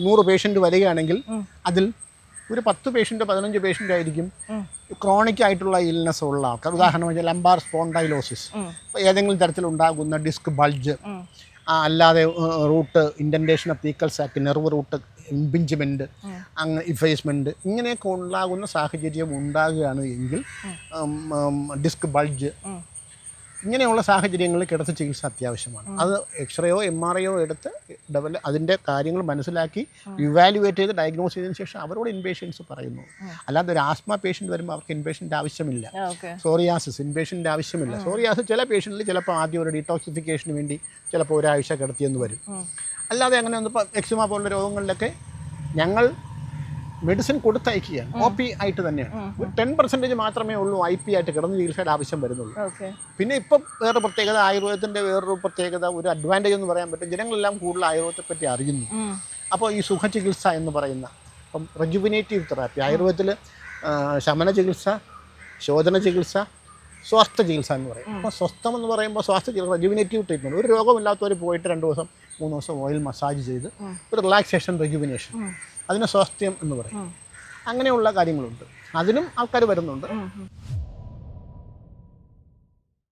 100 patient വരികയാണെങ്കിൽ അതിൽ ഒരു 10 പേഷ്യൻ്റ് 15 പേഷ്യൻ്റ് ആയിരിക്കും ക്രോണിക് ആയിട്ടുള്ള ഇൽനെസ് ഉള്ള ആൾക്കാർ. ഉദാഹരണം വെച്ചാൽ ലംബാർ സ്പോണ്ടൈലോസിസ്, ഏതെങ്കിലും തരത്തിലുണ്ടാകുന്ന ഡിസ്ക് ബൾജ്, അല്ലാതെ root indentation of thecal sac, nerve root impingement, അങ്ങനെ ഇഫേസ്മെൻറ്റ്, ഇങ്ങനെയൊക്കെ ഉണ്ടാകുന്ന സാഹചര്യം ഉണ്ടാകുകയാണ് എങ്കിൽ ഡിസ്ക് ബൾജ്, ഇങ്ങനെയുള്ള സാഹചര്യങ്ങളിൽ കിടത്തി ചികിത്സ അത്യാവശ്യമാണ്. അത് എക്സ്റേയോ MRIയോ എടുത്ത് അതിൻ്റെ കാര്യങ്ങൾ മനസ്സിലാക്കി ഇവാലുവേറ്റ് ചെയ്ത് ഡയഗ്നോസ് ചെയ്തതിന് ശേഷം അവരോട് ഇൻപേഷ്യൻസ് പറയുന്നു. അല്ലാതെ ഒരു ആസ്മ പേഷ്യൻ്റ് വരുമ്പോൾ അവർക്ക് ഇൻപേഷ്യൻ്റ് ആവശ്യമില്ല. സോറിയാസിസ് ഇൻപേഷ്യൻ്റ് ആവശ്യമില്ല. സോറിയാസിസ് ചില പേഷ്യൻറ്റിൽ ചിലപ്പോൾ ആദ്യം ഒരു ഡീടോക്സിഫിക്കേഷന് വേണ്ടി ചിലപ്പോൾ ഒരാഴ്ച കിടത്തിയെന്ന് വരും. അല്ലാതെ അങ്ങനെ ഒന്ന് ഇപ്പോൾ എക്സിമ പോലുള്ള രോഗങ്ങളിലൊക്കെ ഞങ്ങൾ മെഡിസിൻ കൊടുത്തയക്കുകയാണ്, OP ആയിട്ട് തന്നെയാണ്. ഒരു 10% മാത്രമേ ഉള്ളൂ IP ആയിട്ട് കിടന്ന് ചികിത്സയുടെ ആവശ്യം വരുന്നുള്ളൂ. പിന്നെ ഇപ്പം വേറെ പ്രത്യേകത, ആയുർവേദത്തിൻ്റെ വേറൊരു പ്രത്യേകത, ഒരു അഡ്വാൻറ്റേജ് എന്ന് പറയാൻ പറ്റും, ജനങ്ങളെല്ലാം കൂടുതൽ ആയുർവേദത്തെ പറ്റി അറിയുന്നു. അപ്പോൾ ഈ സുഖചികിത്സ എന്ന് പറയുന്ന ഇപ്പം റെജുവിനേറ്റീവ് തെറാപ്പി, ആയുർവേദത്തിൽ ശമന ചികിത്സ, ശോധന ചികിത്സ, സ്വാസ്ഥ്യ ചികിത്സ എന്ന് പറയും. അപ്പോൾ സ്വസ്ഥം എന്ന് പറയുമ്പോൾ സ്വാസ്ഥ്യ ചികിത്സ, റെജുവിനേറ്റീവ് ട്രീറ്റ്മെൻറ്റ്. ഒരു രോഗമില്ലാത്തവർ പോയിട്ട് 2 ദിവസം 3 ദിവസം ഓയിൽ മസാജ് ചെയ്ത് ഒരു റിലാക്സേഷൻ, റെജുവിനേഷൻ, അതിന് സ്വാസ്ഥ്യം എന്ന് പറയും. അങ്ങനെയുള്ള കാര്യങ്ങളുണ്ട്. അതിനും ആൾക്കാർ വരുന്നുണ്ട്.